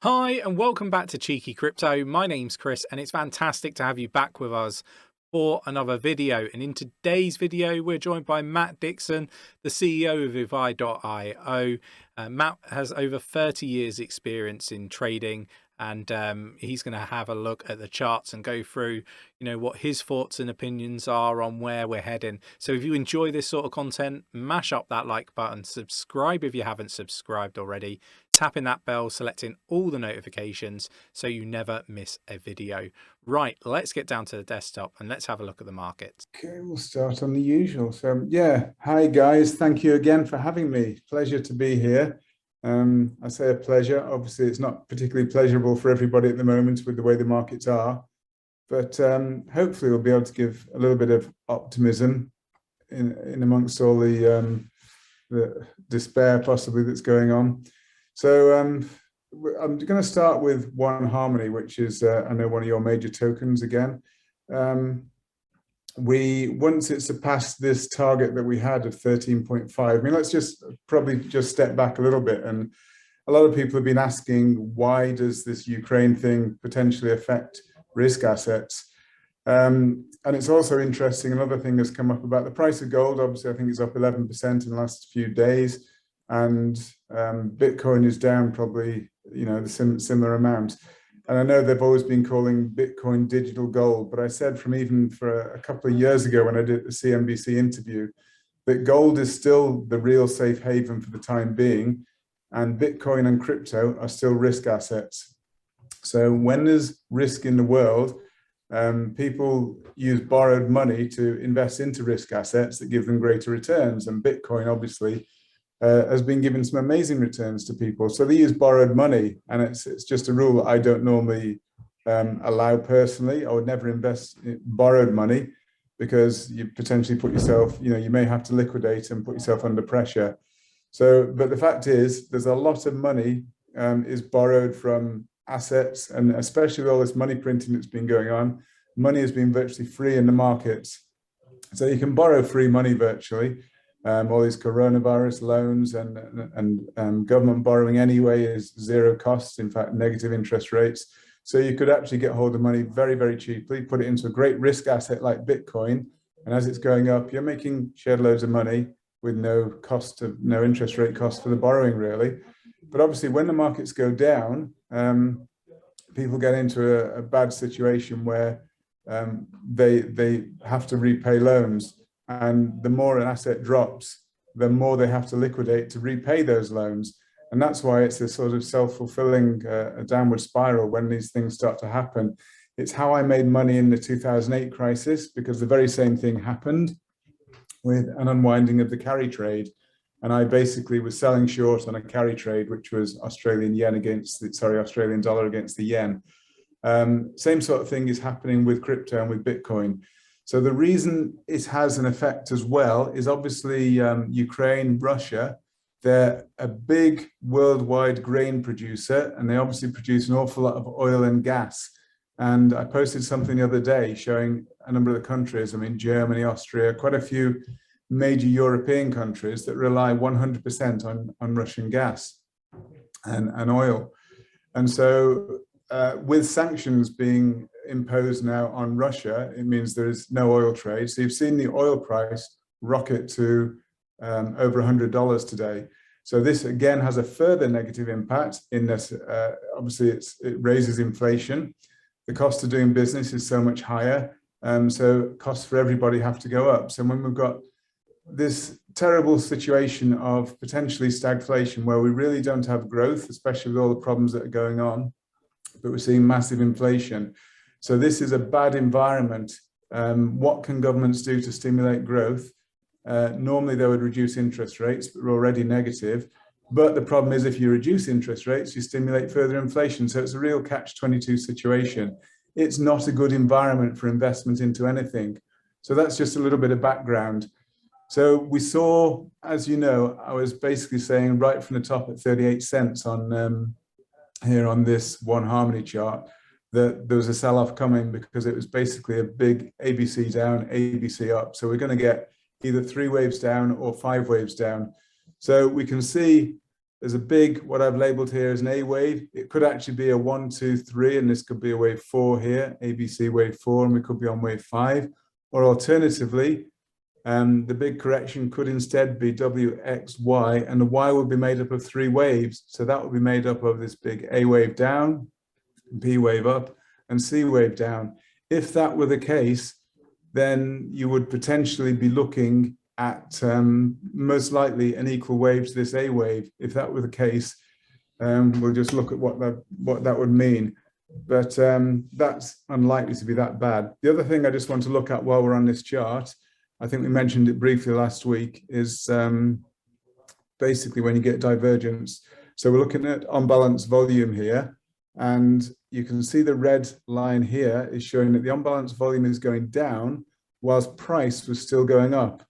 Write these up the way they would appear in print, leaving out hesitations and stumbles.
Hi, and welcome back to Cheeky Crypto. My name's Chris, and it's fantastic to have you back with us for another video. And in today's video, we're joined by Matt Dixon, the CEO of advice.io. Matt has over 30 years experience in trading, and he's going to have a look at the charts and go through, what his thoughts and opinions are on where we're heading. So if you enjoy this sort of content, mash up that like button, subscribe if you haven't subscribed already, tapping that bell, selecting all the notifications so you never miss a video. Right, let's get down to the desktop and let's have a look at the markets. Okay, we'll start on the usual. So yeah, hi guys, thank you again for having me. Pleasure to be here. I say a pleasure. Obviously, it's not particularly pleasurable for everybody at the moment with the way the markets are, but hopefully we'll be able to give a little bit of optimism in amongst all the despair possibly that's going on. So I'm going to start with 𝗕𝗄𝗪𝗔𝗥𝗘, which is I know one of your major tokens again. Once it surpassed this target that we had of 13.5, I mean, let's just probably step back a little bit. And a lot of people have been asking, why does this Ukraine thing potentially affect risk assets? And it's also interesting, another thing has come up about the price of gold. Obviously, I think it's up 11% in the last few days. And Bitcoin is down probably, the similar amount. And I know they've always been calling Bitcoin digital gold, but I said even for a couple of years ago when I did the CNBC interview, that gold is still the real safe haven for the time being, and Bitcoin and crypto are still risk assets. So when there's risk in the world, people use borrowed money to invest into risk assets that give them greater returns, and Bitcoin obviously has been giving some amazing returns to people. So they use borrowed money, and it's just a rule that I don't normally allow personally. I would never invest in borrowed money because you potentially put yourself, you may have to liquidate and put yourself under pressure. So, but the fact is, there's a lot of money is borrowed from assets, and especially with all this money printing that's been going on, money has been virtually free in the markets. So you can borrow free money virtually. All these coronavirus loans and government borrowing anyway is zero cost, in fact, negative interest rates. So you could actually get hold of money very, very cheaply, put it into a great risk asset like Bitcoin. And as it's going up, you're making shed loads of money with no interest rate cost for the borrowing, really. But obviously, when the markets go down, people get into a bad situation where they have to repay loans. And the more an asset drops, the more they have to liquidate to repay those loans. And that's why it's a sort of self-fulfilling a downward spiral when these things start to happen. It's how I made money in the 2008 crisis, because the very same thing happened with an unwinding of the carry trade. And I basically was selling short on a carry trade, which was Australian dollar against the yen. Same sort of thing is happening with crypto and with Bitcoin. So the reason it has an effect as well is obviously Ukraine, Russia, they're a big worldwide grain producer, and they obviously produce an awful lot of oil and gas. And I posted something the other day showing a number of the countries, I mean, Germany, Austria, quite a few major European countries that rely 100% on Russian gas and oil. And so with sanctions being imposed now on Russia, it means there is no oil trade. So you've seen the oil price rocket to over $100 today. So this again has a further negative impact in this. Obviously, it raises inflation. The cost of doing business is so much higher. So costs for everybody have to go up. So when we've got this terrible situation of potentially stagflation where we really don't have growth, especially with all the problems that are going on, but we're seeing massive inflation. So this is a bad environment. What can governments do to stimulate growth? Normally they would reduce interest rates, but we're already negative. But the problem is, if you reduce interest rates, you stimulate further inflation. So it's a real catch-22 situation. It's not a good environment for investment into anything. So that's just a little bit of background. So we saw, as you know, I was basically saying right from the top at 38 cents on here on this 𝗕𝗄𝗪𝗔𝗥𝗘 chart, that there was a sell-off coming because it was basically a big ABC down, ABC up. So we're going to get either 3 waves down or 5 waves down. So we can see there's a big, what I've labeled here as an A wave. It could actually be a 1, 2, 3, and this could be a wave 4 here, ABC wave 4, and we could be on wave 5. Or alternatively, the big correction could instead be WXY, and the Y would be made up of 3 waves. So that would be made up of this big A wave down, B wave up, and C wave down. If that were the case, then you would potentially be looking at most likely an equal wave to this A wave. If that were the case, we'll just look at what that would mean. But that's unlikely to be that bad. The other thing I just want to look at while we're on this chart, I think we mentioned it briefly last week, is basically when you get divergence. So we're looking at unbalanced volume here, and you can see the red line here is showing that the unbalanced volume is going down whilst price was still going up.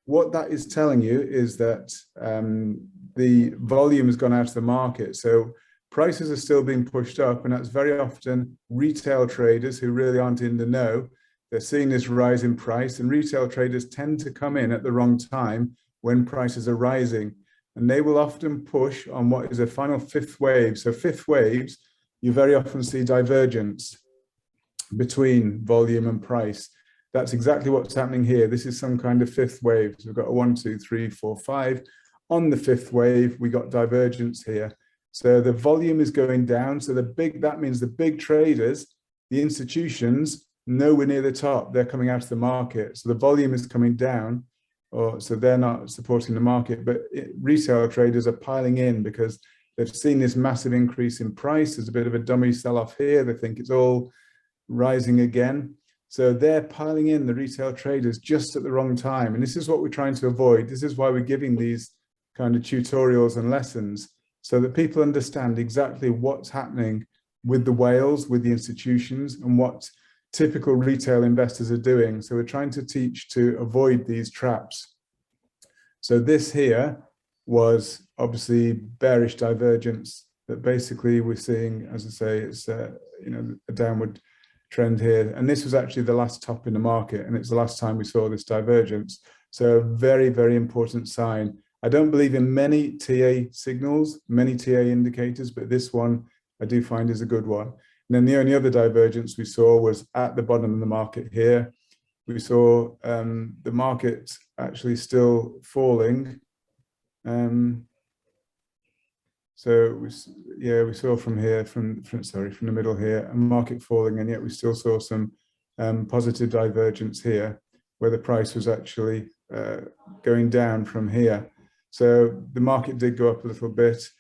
What that is telling you is that the volume has gone out of the market. So prices are still being pushed up, and that's very often retail traders who really aren't in the know. They're seeing this rise in price, and retail traders tend to come in at the wrong time when prices are rising. And they will often push on what is a final fifth wave. So fifth waves, you very often see divergence between volume and price. That's exactly what's happening here. This is some kind of fifth wave. So we've got a 1, 2, 3, 4, 5. On the fifth wave, we got divergence here. So the volume is going down. So that means the big traders, the institutions, nowhere near the top, they're coming out of the market. So the volume is coming down, so they're not supporting the market, but retail traders are piling in because they've seen this massive increase in price. There's a bit of a dummy sell-off here. They think it's all rising again. So they're piling in, the retail traders, just at the wrong time. And this is what we're trying to avoid. This is why we're giving these kind of tutorials and lessons, so that people understand exactly what's happening with the whales, with the institutions, and what typical retail investors are doing. So we're trying to teach to avoid these traps. So this here was obviously bearish divergence that basically we're seeing, as I say, it's a downward trend here. And this was actually the last top in the market, and it's the last time we saw this divergence. So very, very important sign. I don't believe in many TA signals, many TA indicators, but this one I do find is a good one. And then the only other divergence we saw was at the bottom of the market here. We saw the market actually still falling. So we saw from here, from the middle here, a market falling, and yet we still saw some positive divergence here, where the price was actually going down from here. So the market did go up a little bit.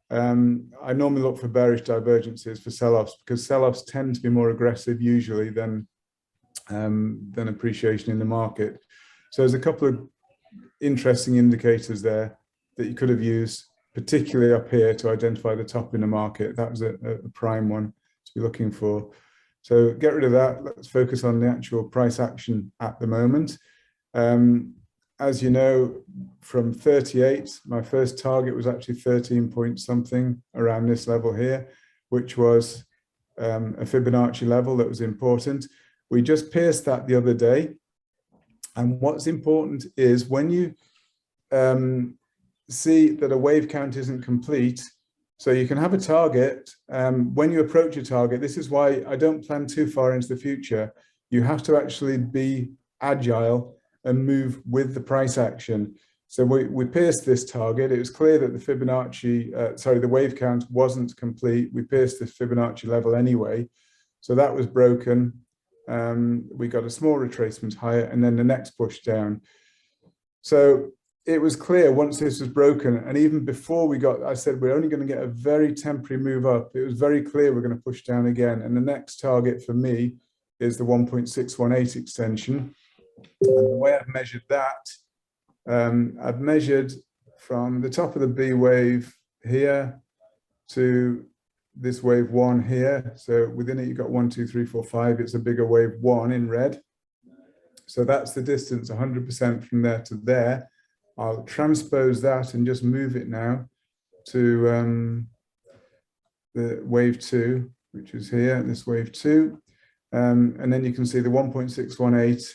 I normally look for bearish divergences for sell-offs, because sell-offs tend to be more aggressive usually than appreciation in the market. So there's a couple of interesting indicators there that you could have used, particularly up here, to identify the top in the market. That was a prime one to be looking for. So get rid of that. Let's focus on the actual price action at the moment. As you know, from 38, my first target was actually 13 point something, around this level here, which was a Fibonacci level that was important. We just pierced that the other day. And what's important is when you see that a wave count isn't complete, so you can have a target. When you approach a target, this is why I don't plan too far into the future. You have to actually be agile and move with the price action. So we pierced this target. It was clear that the Fibonacci, the wave count wasn't complete. We pierced this Fibonacci level anyway. So that was broken. We got a small retracement higher, and then the next push down. So it was clear once this was broken, and even before I said we're only going to get a very temporary move up. It was very clear we're going to push down again. And the next target for me is the 1.618 extension. And the way I've measured that, I've measured from the top of the B wave here to this wave 1 here. So within it, you've got 1, 2, 3, 4, 5. It's a bigger wave 1 in red. So that's the distance, 100% from there to there. I'll transpose that and just move it now to the wave 2, which is here, this wave 2. And then you can see the 1.618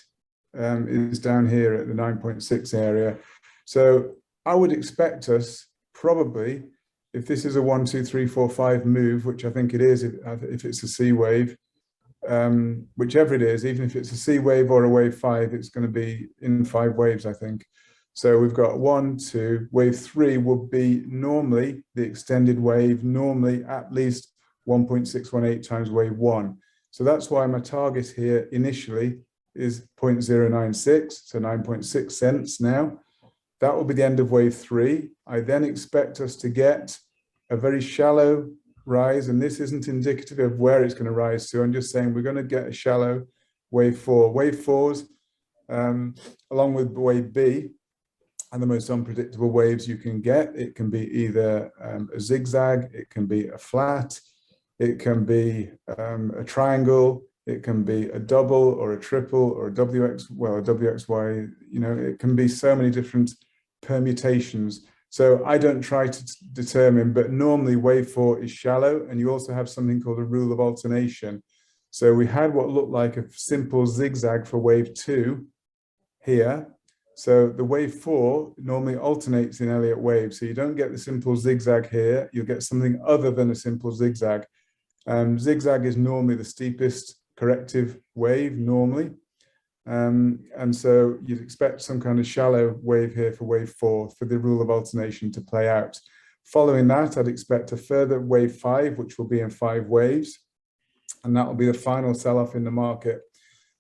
is down here at the 9.6 area. So I would expect us probably if this is a 1, 2, 3, 4, 5 move, which I think it is, if it's a C wave, whichever it is, even if it's a C wave or a wave 5, it's going to be in 5 waves, I think. So we've got 1, 2, wave 3 would be normally the extended wave, normally at least 1.618 times wave 1. So that's why my target here initially is 0.096, so 9.6 cents now. That will be the end of wave 3. I then expect us to get a very shallow rise, and this isn't indicative of where it's going to rise to. I'm just saying we're going to get a shallow wave 4. Wave 4s, along with wave B, are the most unpredictable waves you can get. It can be either a zigzag, it can be a flat, it can be a triangle, it can be a double or a triple or a WXY, you know, it can be so many different permutations. So I don't try to determine, but normally wave 4 is shallow, and you also have something called a rule of alternation. So we had what looked like a simple zigzag for wave 2 here. So the wave 4 normally alternates in Elliott waves. So you don't get the simple zigzag here, you'll get something other than a simple zigzag. Zigzag is normally the steepest corrective wave normally. And so you'd expect some kind of shallow wave here for wave 4 for the rule of alternation to play out. Following that, I'd expect a further wave 5, which will be in 5 waves. And that will be the final sell-off in the market.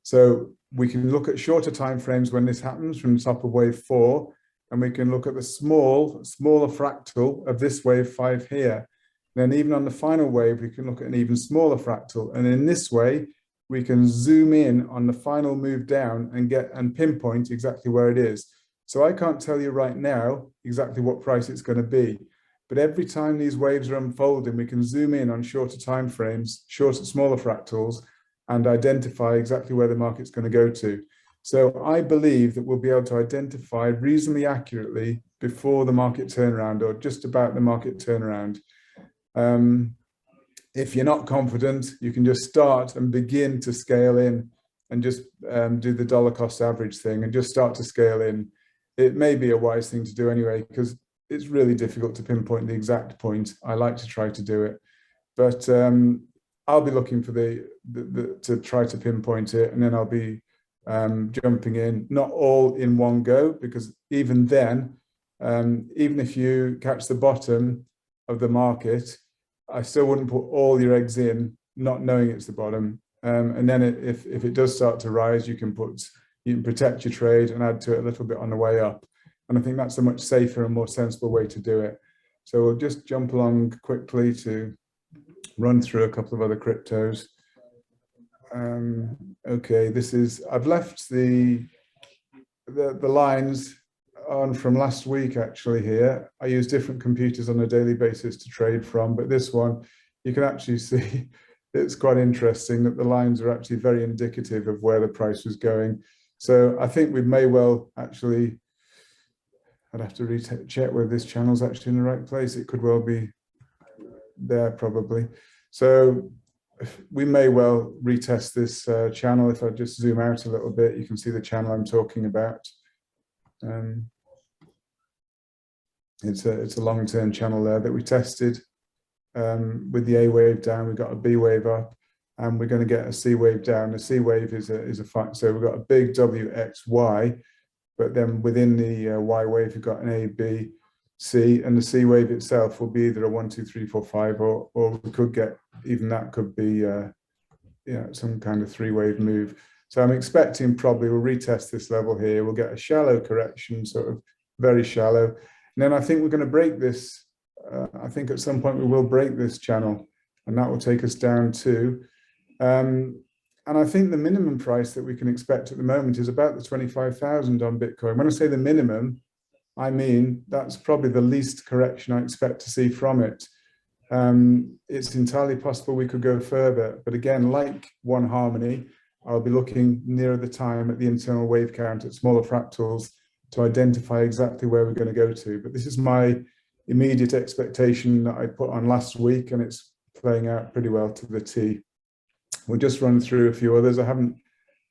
So we can look at shorter time frames when this happens from the top of wave 4, and we can look at the smaller fractal of this wave 5 here. Then even on the final wave, we can look at an even smaller fractal. And in this way, we can zoom in on the final move down and pinpoint exactly where it is. So I can't tell you right now exactly what price it's going to be, but every time these waves are unfolding, we can zoom in on shorter time frames, smaller fractals, and identify exactly where the market's going to go to. So I believe that we'll be able to identify reasonably accurately before the market turnaround, or just about the market turnaround. If you're not confident, you can just start and begin to scale in and just do the dollar cost average thing and just start to scale in. It may be a wise thing to do anyway, because it's really difficult to pinpoint the exact point. I like to try to do it, but I'll be looking for to try to pinpoint it, and then I'll be jumping in, not all in one go, because even then, even if you catch the bottom of the market, I still wouldn't put all your eggs in, not knowing it's the bottom. And then if it does start to rise, you can protect your trade and add to it a little bit on the way up. And I think that's a much safer and more sensible way to do it. So we'll just jump along quickly to run through a couple of other cryptos. Okay, I've left the lines on from last week actually here. I use different computers on a daily basis to trade from, but this one, you can actually see it's quite interesting that the lines are actually very indicative of where the price was going. So I think we may well actually, I'd have to check whether this channel's actually in the right place. It could well be there probably. So we may well retest this channel. If I just zoom out a little bit, you can see the channel I'm talking about. It's a long-term channel there that we tested with the A wave down. We got a B wave up, and we're going to get a C wave down. The C wave is a fact. So we've got a big WXY, but then within the Y wave, we've got an A, B, C, and the C wave itself will be either a 1, 2, 3, 4, 5, or we could get, even that could be some kind of 3-wave move. So I'm expecting probably we'll retest this level here. We'll get a shallow correction, sort of very shallow. And then I think we're going to break this. I think at some point we will break this channel, and that will take us down to, and I think the minimum price that we can expect at the moment is about the 25,000 on Bitcoin. When I say the minimum, I mean that's probably the least correction I expect to see from it. It's entirely possible we could go further, but again, like One Harmony, I'll be looking nearer the time at the internal wave count at smaller fractals to identify exactly where we're going to go to. But this is my immediate expectation that I put on last week, and it's playing out pretty well to the T. We'll just run through a few others. I haven't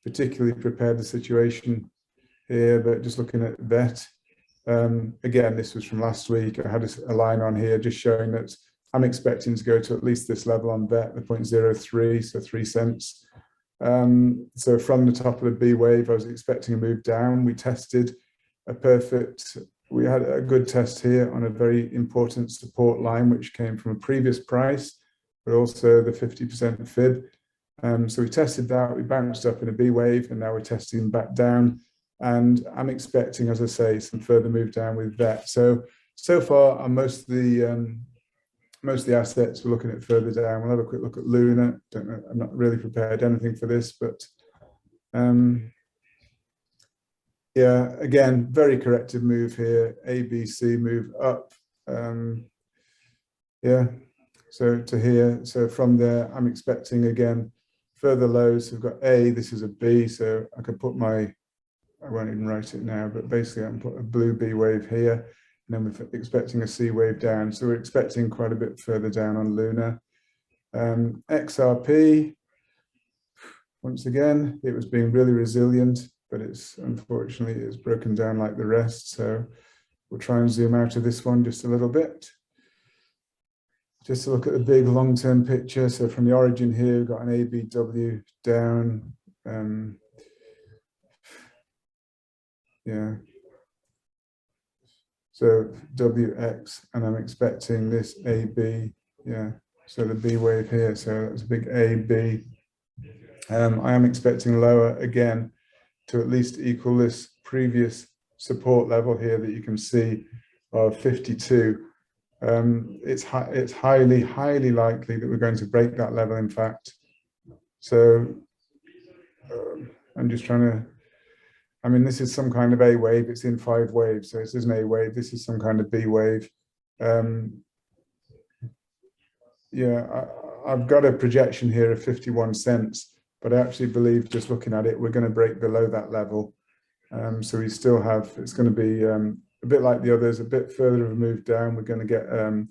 particularly prepared the situation here, but just looking at that. Again, this was from last week. I had a line on here just showing that I'm expecting to go to at least this level on VET, the 0.03, so 3 cents. So from the top of the B wave, I was expecting a move down. We tested we had a good test here on a very important support line, which came from a previous price, but also the 50% fib. So we tested that, we bounced up in a B wave, and now we're testing back down. And I'm expecting, as I say, some further move down with VET. So far, on most of the assets, we're looking at further down. We'll have a quick look at Luna. Don't know, I'm not really prepared anything for this, but yeah, again, very corrective move here. ABC move up. Yeah, so to here. So from there, I'm expecting again further lows. So we've got A, this is a B, so I could put I won't even write it now, but basically I can put a blue B wave here, and then we're expecting a C wave down. So we're expecting quite a bit further down on Luna. XRP, once again, it was being really resilient, but unfortunately it's broken down like the rest. So we'll try and zoom out of this one just a little bit. Just to look at the big long-term picture. So from the origin here, we've got an ABW down. Yeah. So WX, and I'm expecting this AB. Yeah. So the B wave here. So that's a big AB. I am expecting lower again to at least equal this previous support level here that you can see of 52. It's highly likely that we're going to break that level, in fact. So I'm just trying to, I mean, this is some kind of A wave. It's in 5 waves. So this is an A wave. This is some kind of B wave. Yeah, I've got a projection here of 51 cents. But I actually believe, just looking at it, we're going to break below that level. So we still have, it's going to be a bit like the others, a bit further of a move down. We're going to get a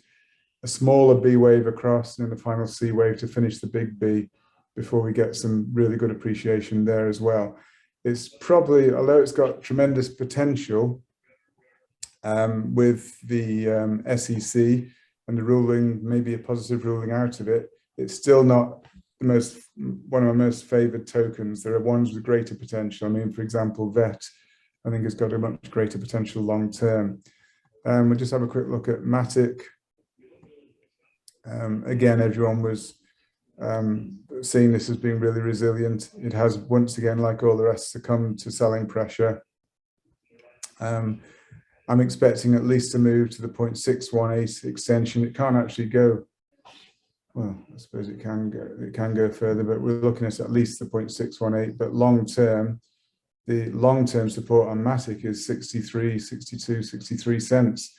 smaller B wave across, and then the final C wave to finish the big B before we get some really good appreciation there as well. It's probably, although it's got tremendous potential with the SEC and the ruling, maybe a positive ruling out of it, it's still not one of my most favored tokens. There are ones with greater potential. I mean, for example, VET, I think has got a much greater potential long term. We'll just have a quick look at Matic. Again, everyone was seeing this as being really resilient. It has, once again, like all the rest, succumbed to selling pressure. I'm expecting at least a move to the 0.618 extension. It can't actually go, well, I suppose it can go further, but we're looking at least the 0.618. But long term, the long-term support on Matic is 63, 62, 63 cents.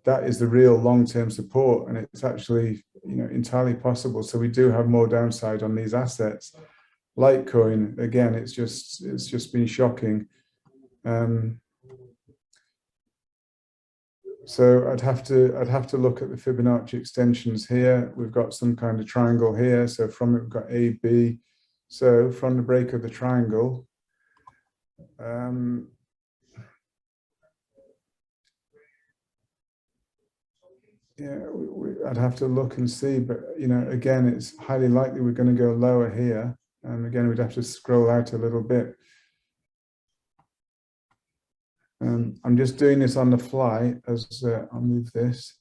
That is the real long-term support, and it's actually, you know, entirely possible. So we do have more downside on these assets. Litecoin, again, it's just been shocking. So I'd have to look at the Fibonacci extensions here. We've got some kind of triangle here. So from it, we've got A, B. So from the break of the triangle, yeah, I'd have to look and see, but you know, again, it's highly likely we're going to go lower here. Again, we'd have to scroll out a little bit. I'm just doing this on the fly as I'll move this,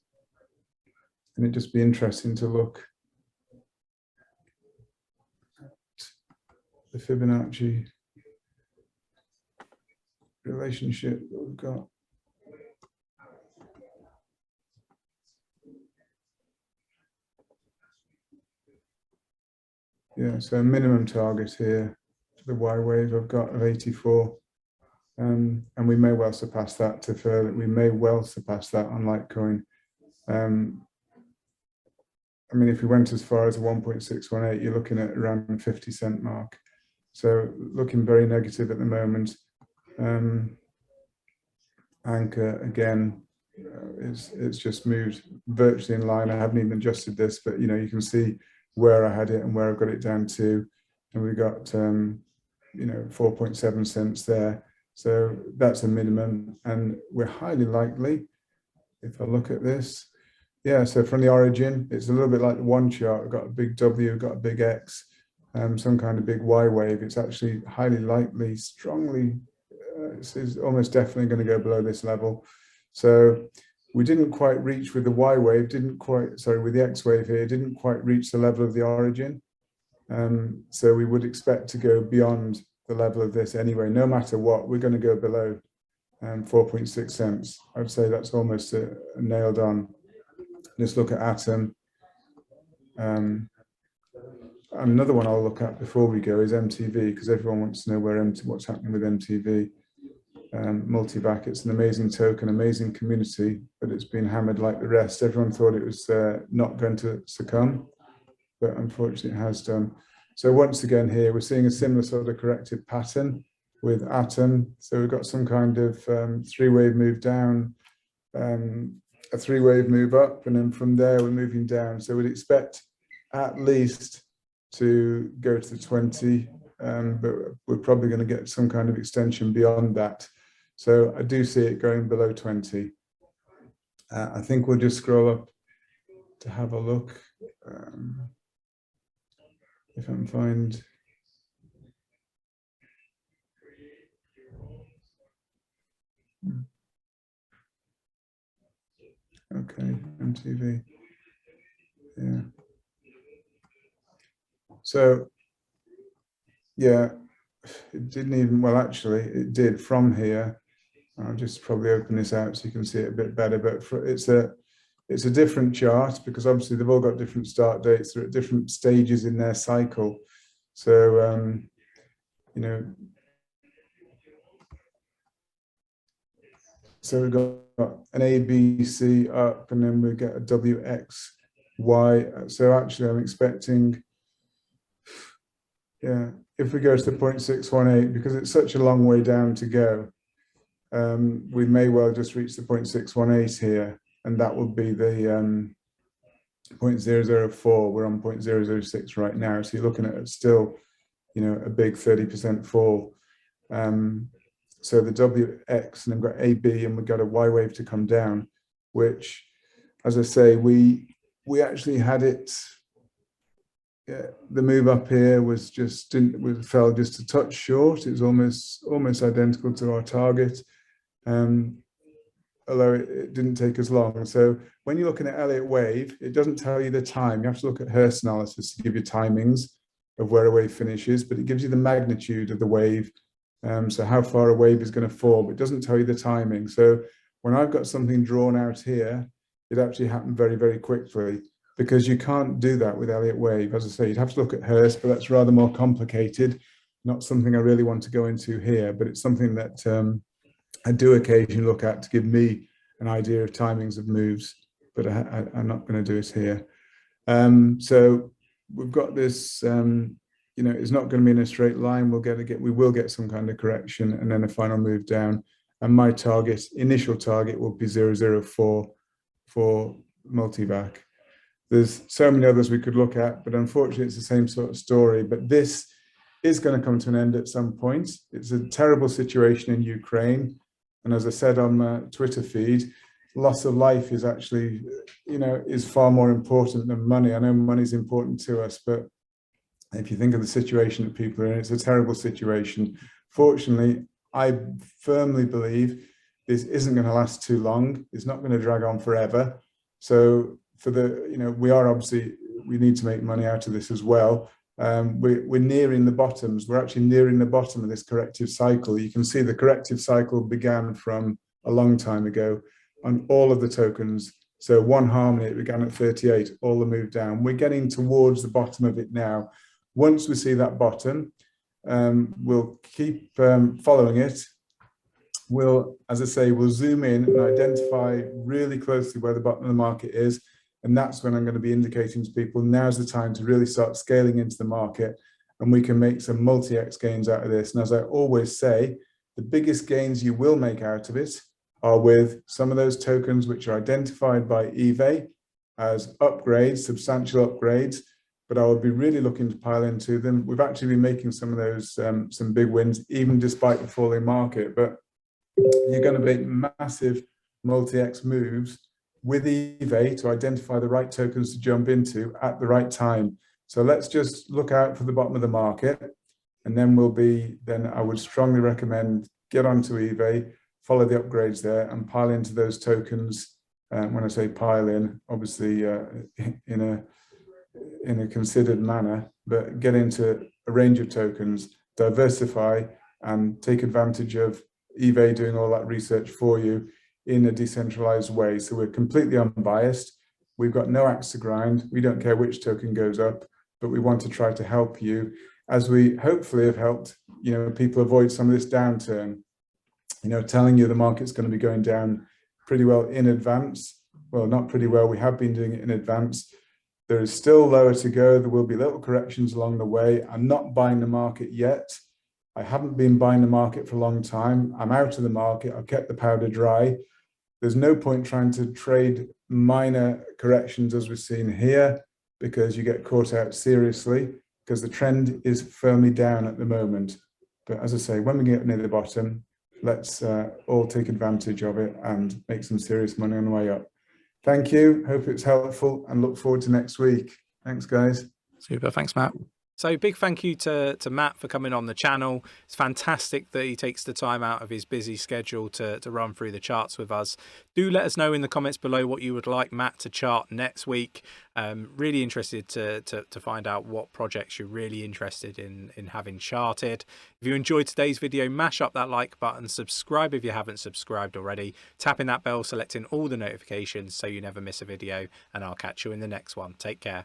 and it'd just be interesting to look at the Fibonacci relationship that we've got. Yeah, so minimum target here for the Y wave I've got of 84. And we may well surpass that to further. We may well surpass that on Litecoin. I mean, if we went as far as 1.618, you're looking at around the 50-cent mark. So looking very negative at the moment. Anchor again, it's just moved virtually in line. I haven't even adjusted this, but you know, you can see where I had it and where I've got it down to, and we got you know, 4.7 cents there. So that's a minimum, and we're highly likely, if I look at this, yeah, so from the origin, it's a little bit like the one chart. We've got a big W, got a big X, some kind of big Y wave. It's actually highly likely, strongly, it's almost definitely going to go below this level. So we didn't quite reach with the Y wave, with the X wave here, didn't quite reach the level of the origin. So we would expect to go beyond the level of this anyway. No matter what, we're going to go below 4.6 cents. I'd say that's almost nailed on. Let's look at Atom. Another one I'll look at before we go is MTV, because everyone wants to know what's happening with MTV. Multivac, it's an amazing token, amazing community, but it's been hammered like the rest. Everyone thought it was not going to succumb, but unfortunately it has done. So once again here, we're seeing a similar sort of corrective pattern with Atom. So we've got some kind of three-wave move down, a three-wave move up, and then from there we're moving down. So we'd expect at least to go to the 20, but we're probably going to get some kind of extension beyond that. So I do see it going below 20. I think we'll just scroll up to have a look. If I can find. Okay, MTV. Yeah. So, yeah, it didn't even, well, actually, it did from here. I'll just probably open this out so you can see it a bit better, but it's a different chart because obviously they've all got different start dates. They're at different stages in their cycle. So, you know, so we've got an A, B, C up, and then we get a W, X, Y. So actually I'm expecting, yeah, if we go to the 0.618, because it's such a long way down to go, we may well just reach the 0.618 here, and that will be the 0.004. We're on 0.006 right now, so you're looking at still, you know, a big 30% fall. So the WX, and then we've got AB, and we've got a Y wave to come down, which, as I say, we actually had it. Yeah, the move up here was just fell just a touch short. It was almost identical to our target, although it didn't take as long. So when you're looking at Elliott wave, it doesn't tell you the time. You have to look at Hurst analysis to give you timings of where a wave finishes, but it gives you the magnitude of the wave. So how far a wave is going to fall, but it doesn't tell you the timing. So when I've got something drawn out here, it actually happened very, very quickly, because you can't do that with Elliott wave. As I say, you'd have to look at Hurst, but that's rather more complicated. Not something I really want to go into here, but it's something that I do occasionally look at to give me an idea of timings of moves, but I'm not going to do it here. So we've got this, you know, it's not going to be in a straight line. We will get some kind of correction and then a final move down. And my target, initial target, will be 004 for Multivac. There's so many others we could look at, but unfortunately it's the same sort of story. But this is going to come to an end at some point. It's a terrible situation in Ukraine. And as I said on my Twitter feed, loss of life is actually, you know, is far more important than money. I know money is important to us, but if you think of the situation that people are in, it's a terrible situation. Fortunately, I firmly believe this isn't going to last too long. It's not going to drag on forever. So for the, you know, we need to make money out of this as well. We're nearing the bottoms. We're actually nearing the bottom of this corrective cycle. You can see the corrective cycle began from a long time ago on all of the tokens. So One Harmony, it began at 38, all the move down. We're getting towards the bottom of it now. Once we see that bottom, we'll keep following it. We'll, as I say, we'll zoom in and identify really closely where the bottom of the market is. And that's when I'm going to be indicating to people, now's the time to really start scaling into the market, and we can make some multi-X gains out of this. And as I always say, the biggest gains you will make out of it are with some of those tokens which are identified by eBay as upgrades, substantial upgrades, but I would be really looking to pile into them. We've actually been making some of those, some big wins, even despite the falling market, but you're going to make massive multi-X moves with eBay to identify the right tokens to jump into at the right time. So let's just look out for the bottom of the market, and then I would strongly recommend get onto eBay, follow the upgrades there, and pile into those tokens. When I say pile in, obviously in a considered manner, but get into a range of tokens, diversify, and take advantage of eBay doing all that research for you in a decentralized way. So we're completely unbiased. We've got no axe to grind. We don't care which token goes up, but we want to try to help you, as we hopefully have helped, people avoid some of this downturn, telling you the market's going to be going down pretty well in advance. Well, not pretty well, we have been doing it in advance. There is still lower to go. There will be little corrections along the way. I'm not buying the market yet. I haven't been buying the market for a long time. I'm out of the market. I've kept the powder dry. There's no point trying to trade minor corrections as we've seen here, because you get caught out seriously, because the trend is firmly down at the moment. But as I say, when we get near the bottom, let's all take advantage of it and make some serious money on the way up. Thank you. Hope it's helpful, and look forward to next week. Thanks, guys. Super. Thanks, Matt. So big thank you to Matt for coming on the channel. It's fantastic that he takes the time out of his busy schedule to run through the charts with us. Do let us know in the comments below what you would like Matt to chart next week. Really interested to find out what projects you're really interested in having charted. If you enjoyed today's video, mash up that like button, subscribe if you haven't subscribed already, tapping that bell, selecting all the notifications so you never miss a video, and I'll catch you in the next one. Take care.